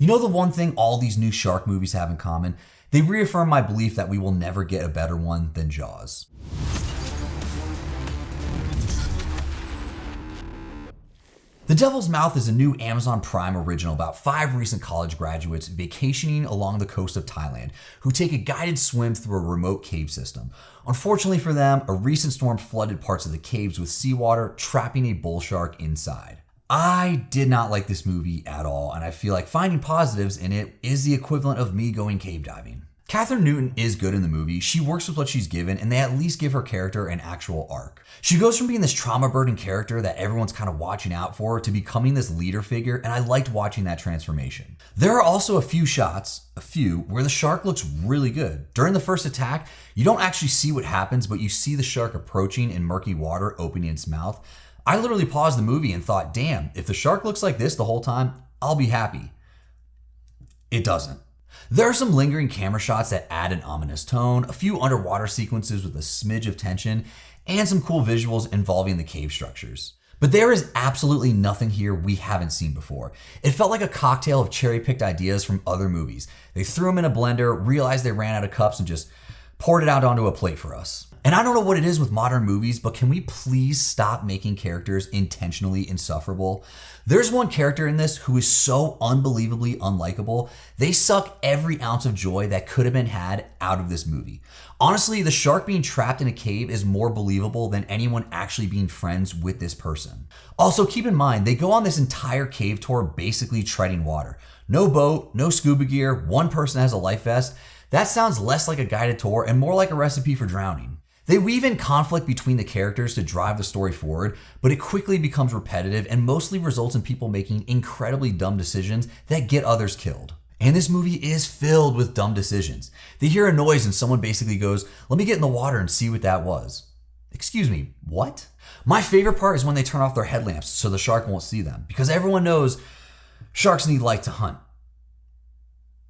You know the one thing all these new shark movies have in common? They reaffirm my belief that we will never get a better one than Jaws. The Devil's Mouth is a new Amazon Prime original about 5 recent college graduates vacationing along the coast of Thailand who take a guided swim through a remote cave system. Unfortunately for them, a recent storm flooded parts of the caves with seawater, trapping a bull shark inside. I did not like this movie at all, and I feel like finding positives in it is the equivalent of me going cave diving. Kathryn Newton is good in the movie. She works with what she's given, and they at least give her character an actual arc. She goes from being this trauma-burdened character that everyone's kind of watching out for to becoming this leader figure, and I liked watching that transformation. There are also a few shots, where the shark looks really good. During the first attack, you don't actually see what happens, but you see the shark approaching in murky water, opening its mouth. I literally paused the movie and thought, damn, if the shark looks like this the whole time, I'll be happy. It doesn't. There are some lingering camera shots that add an ominous tone, a few underwater sequences with a smidge of tension, and some cool visuals involving the cave structures. But there is absolutely nothing here we haven't seen before. It felt like a cocktail of cherry-picked ideas from other movies. They threw them in a blender, realized they ran out of cups, and just poured it out onto a plate for us. And I don't know what it is with modern movies, but can we please stop making characters intentionally insufferable? There's one character in this who is so unbelievably unlikable. They suck every ounce of joy that could have been had out of this movie. Honestly, the shark being trapped in a cave is more believable than anyone actually being friends with this person. Also, keep in mind, they go on this entire cave tour basically treading water. No boat, no scuba gear, one person has a life vest. That sounds less like a guided tour and more like a recipe for drowning. They weave in conflict between the characters to drive the story forward, but it quickly becomes repetitive and mostly results in people making incredibly dumb decisions that get others killed. And this movie is filled with dumb decisions. They hear a noise and someone basically goes, "Let me get in the water and see what that was." Excuse me, what? My favorite part is when they turn off their headlamps so the shark won't see them, because everyone knows sharks need light to hunt.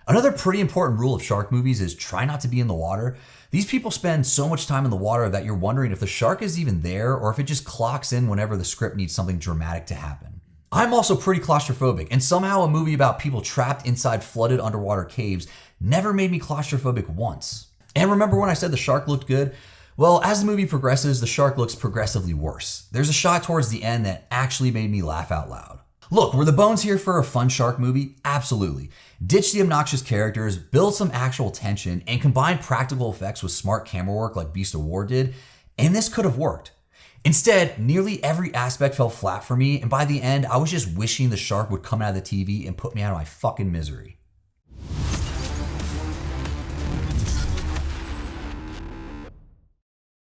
Another pretty important rule of shark movies is try not to be in the water. These people spend so much time in the water that you're wondering if the shark is even there or if it just clocks in whenever the script needs something dramatic to happen. I'm also pretty claustrophobic, and somehow a movie about people trapped inside flooded underwater caves never made me claustrophobic once. And remember when I said the shark looked good? Well, as the movie progresses, the shark looks progressively worse. There's a shot towards the end that actually made me laugh out loud. Look, were the bones here for a fun shark movie? Absolutely. Ditch the obnoxious characters, build some actual tension, and combine practical effects with smart camera work like Beast of War did, and this could have worked. Instead, nearly every aspect fell flat for me, and by the end, I was just wishing the shark would come out of the TV and put me out of my fucking misery.